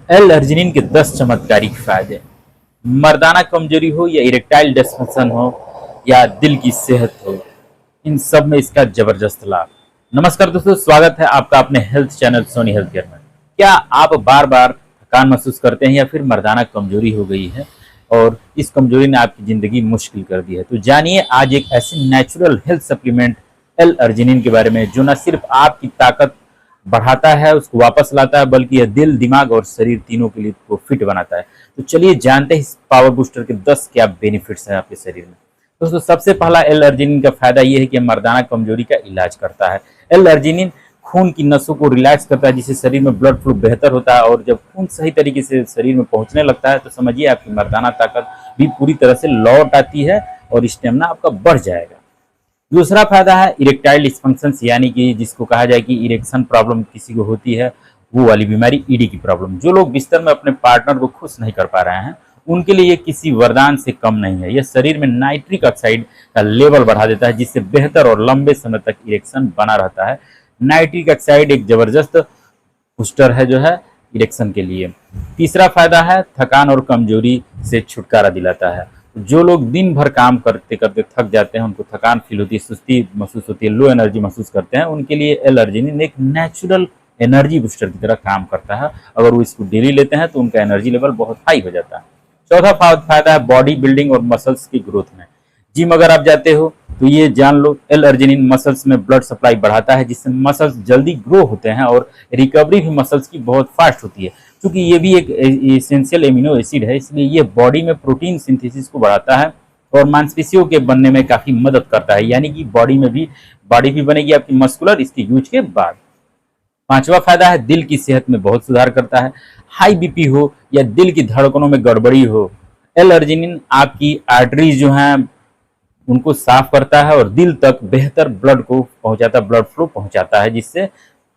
L arginine के 10 चमत्कारिक फायदे। मर्दाना कमजोरी हो या इरेक्टाइल डिस्फंक्शन हो या दिल की सेहत हो, इन सब में इसका जबरदस्त लाभ। नमस्कार दोस्तों, स्वागत है आपका अपने health channel Sony health care में। क्या आप बार बार थकान महसूस करते हैं या फिर मर्दाना कमजोरी हो गई है और इस कमजोरी ने आपकी जिंदगी मुश्किल कर दी है? तो जानिए आज एक ऐसे natural health supplement L arginine के बारे में जो न सिर्फ आपकी ताकत बढ़ाता है, उसको वापस लाता है, बल्कि यह दिल, दिमाग और शरीर तीनों के लिए को फिट बनाता है। तो चलिए जानते हैं इस पावर बूस्टर के 10 क्या बेनिफिट्स हैं आपके शरीर में। दोस्तों, सबसे पहला एल अर्जिनिन का फायदा यह है कि मर्दाना कमजोरी का इलाज करता है। एल अर्जिनिन खून की नसों को रिलैक्स करता है, जिससे शरीर में ब्लड फ्लो बेहतर होता है और जब खून सही तरीके से शरीर में पहुंचने लगता है तो समझिए आपकी मर्दाना ताकत भी पूरी तरह से लौट आती है और स्टेमिना आपका बढ़ जाएगा। दूसरा फायदा है इरेक्टाइल डिस्फंक्शन, यानी कि जिसको कहा जाए कि इरेक्शन प्रॉब्लम किसी को होती है, वो वाली बीमारी, ईडी की प्रॉब्लम। जो लोग बिस्तर में अपने पार्टनर को खुश नहीं कर पा रहे हैं उनके लिए ये किसी वरदान से कम नहीं है। यह शरीर में नाइट्रिक ऑक्साइड का लेवल बढ़ा देता है, जिससे बेहतर और लंबे समय तक इरेक्शन बना रहता है। नाइट्रिक ऑक्साइड एक जबरदस्त बूस्टर है जो है इरेक्शन के लिए। तीसरा फायदा है थकान और कमजोरी से छुटकारा दिलाता है। जो लोग दिन भर काम करते करते थक जाते हैं, उनको थकान फील होती है, सुस्ती महसूस होती है, लो एनर्जी महसूस करते हैं, उनके लिए एल अर्जिनिन एक नेचुरल एनर्जी बूस्टर की तरह काम करता है। अगर वो इसको डेली लेते हैं तो उनका एनर्जी लेवल बहुत हाई हो जाता है। चौथा फायदा है बॉडी बिल्डिंग और मसल्स की ग्रोथ में। जिम अगर आप जाते हो तो ये जान लो, एल अर्जिनिन मसल्स में ब्लड सप्लाई बढ़ाता है, जिससे मसल्स जल्दी ग्रो होते हैं और रिकवरी भी मसल्स की बहुत फास्ट होती है। क्योंकि ये भी एक एसेंशियल एमिनो एसिड है, इसलिए ये बॉडी में प्रोटीन सिंथेसिस को बढ़ाता है और मांसपेशियों के बनने में काफी मदद करता है, यानी कि बॉडी भी बनेगी आपकी मस्कुलर इसके यूज के बाद। पांचवा फायदा है दिल की सेहत में बहुत सुधार करता है। हाई बीपी हो या दिल की धड़कनों में गड़बड़ी हो, एल अर्जिनिन आपकी आर्टरीज जो हैं उनको साफ करता है और दिल तक बेहतर ब्लड फ्लो पहुंचाता है, जिससे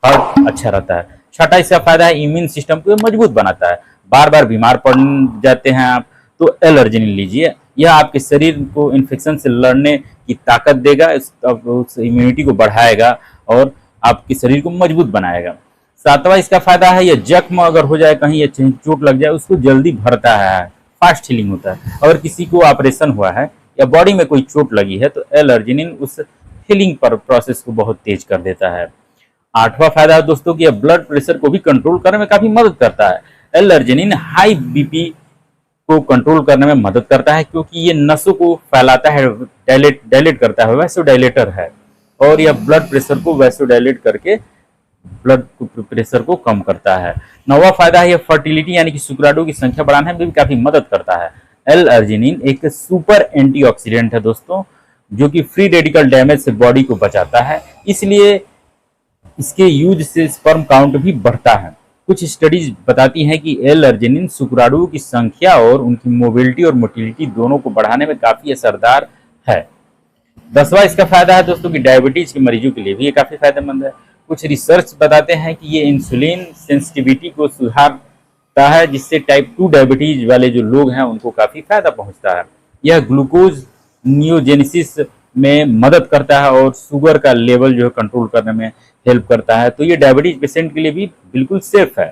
हार्ट अच्छा रहता है। छठा इसका फायदा है इम्यून सिस्टम को मजबूत बनाता है। बार बार बीमार पड़ जाते हैं आप तो एल अर्जिनिन लीजिए, यह आपके शरीर को इन्फेक्शन से लड़ने की ताकत देगा, उस इम्यूनिटी को बढ़ाएगा और आपके शरीर को मजबूत बनाएगा। सातवां इसका फायदा है, यह जख्म अगर हो जाए कहीं या चोट लग जाए उसको जल्दी भरता है, फास्ट हीलिंग होता है। अगर किसी को ऑपरेशन हुआ है या बॉडी में कोई चोट लगी है तो एल अर्जिनिन उस हीलिंग पर प्रोसेस को बहुत तेज कर देता है। आठवां फायदा है दोस्तों कि यह ब्लड प्रेशर को भी कंट्रोल करने में काफी मदद करता है। एल अर्जिनिन हाई बीपी को कंट्रोल करने में मदद करता है, क्योंकि ये नसों को फैलाता है, डायलेट करता है, वैसोडाइलेटर है और यह ब्लड प्रेशर को वैसोडाइलेट करके ब्लड प्रेशर को कम करता है। नौवां फायदा है यह फर्टिलिटी यानी कि शुक्राणु की संख्या बढ़ाने में भी काफी मदद करता है। एल अर्जिनिन एक सुपर एंटीऑक्सीडेंट है दोस्तों, जो कि फ्री रेडिकल डैमेज से बॉडी को बचाता है, इसलिए इसके यूज से स्पर्म काउंट भी बढ़ता है। कुछ स्टडीज बताती हैं कि एल अर्जिनिन शुक्राणुओं की संख्या और उनकी मोबिलिटी और मोटिलिटी दोनों को बढ़ाने में काफी असरदार है। 10वां इसका फायदा है दोस्तों कि डायबिटीज के मरीजों के लिए भी ये काफी फायदेमंद है। कुछ रिसर्च बताते हैं कि ये इंसुलिन सेंसिटिविटी को सुधारता है, जिससे टाइप 2 डायबिटीज वाले जो लोग हैं उनको काफी फायदा पहुंचता है। यह ग्लूकोज नियोजेनेसिस में मदद करता है और शुगर का लेवल जो है कंट्रोल करने में हेल्प करता है। तो ये डायबिटीज पेशेंट के लिए भी बिल्कुल सेफ है।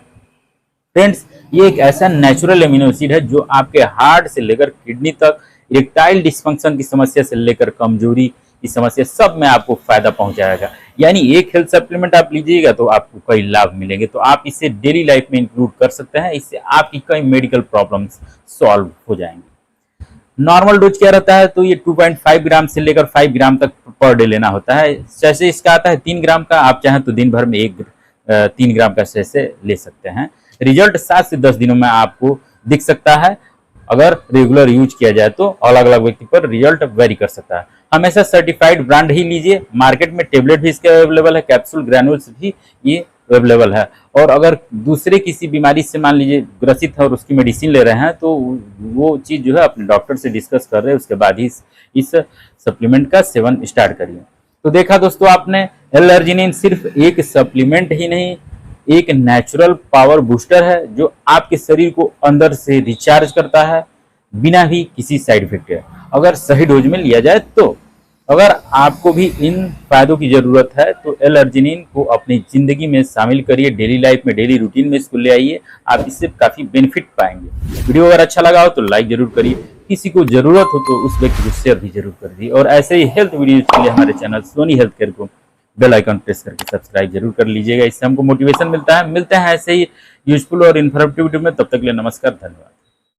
फ्रेंड्स, ये एक ऐसा नेचुरल एमिनो एसिड है जो आपके हार्ट से लेकर किडनी तक, इरेक्टाइल डिस्फंक्शन की समस्या से लेकर कमजोरी की समस्या, सब में आपको फायदा पहुंचाएगा। यानी एक हेल्थ सप्लीमेंट आप लीजिएगा तो आपको कई लाभ मिलेंगे। तो आप इसे डेली लाइफ में इंक्लूड कर सकते हैं, इससे आपकी कई मेडिकल प्रॉब्लम्स सॉल्व हो जाएंगे। नॉर्मल डोज क्या रहता है, तो ये 2.5 ग्राम से लेकर 5 ग्राम तक पर डे लेना होता है। जैसे इसका आता है 3 ग्राम का, आप चाहें तो दिन भर में 3 ग्राम का जैसे ले सकते हैं। रिजल्ट 7 से 10 दिनों में आपको दिख सकता है। अगर रेगुलर यूज किया जाए तो अलग अलग व्यक्ति पर रिजल्ट वेरी कर सकता है। हमेशा सर्टिफाइड ब्रांड ही लीजिए। मार्केट में टेबलेट भी इसके अवेलेबल है, कैप्सूल ग्रैन्यूल्स भी ये अवेलेबल है। और अगर दूसरे किसी बीमारी से मान लीजिए ग्रसित है और उसकी मेडिसिन ले रहे हैं तो वो चीज़ जो है अपने डॉक्टर से डिस्कस कर रहे हैं, उसके बाद ही इस सप्लीमेंट का सेवन स्टार्ट करिए। तो देखा दोस्तों आपने, एल अर्जिनिन सिर्फ एक सप्लीमेंट ही नहीं, एक नेचुरल पावर बूस्टर है जो आपके शरीर को अंदर से रिचार्ज करता है बिना भी किसी साइड इफेक्ट के, अगर सही डोज में लिया जाए तो। अगर आपको भी इन फायदों की जरूरत है तो एल अर्जिनिन को अपनी जिंदगी में शामिल करिए, डेली लाइफ में, डेली रूटीन में इसको ले आइए, आप इससे काफी बेनिफिट पाएंगे। वीडियो अगर अच्छा लगा हो तो लाइक जरूर करिए, किसी को जरूरत हो तो उस व्यक्ति को शेयर भी जरूर कर दिए, और ऐसे ही हेल्थ वीडियो के लिए हमारे चैनल सोनी हेल्थ केयर को बेल आइकन प्रेस करके सब्सक्राइब जरूर कर लीजिएगा, इससे हमको मोटिवेशन मिलता है। मिलते हैं ऐसे ही यूजफुल और इन्फॉर्मेटिव वीडियो में, तब तक के लिए नमस्कार, धन्यवाद।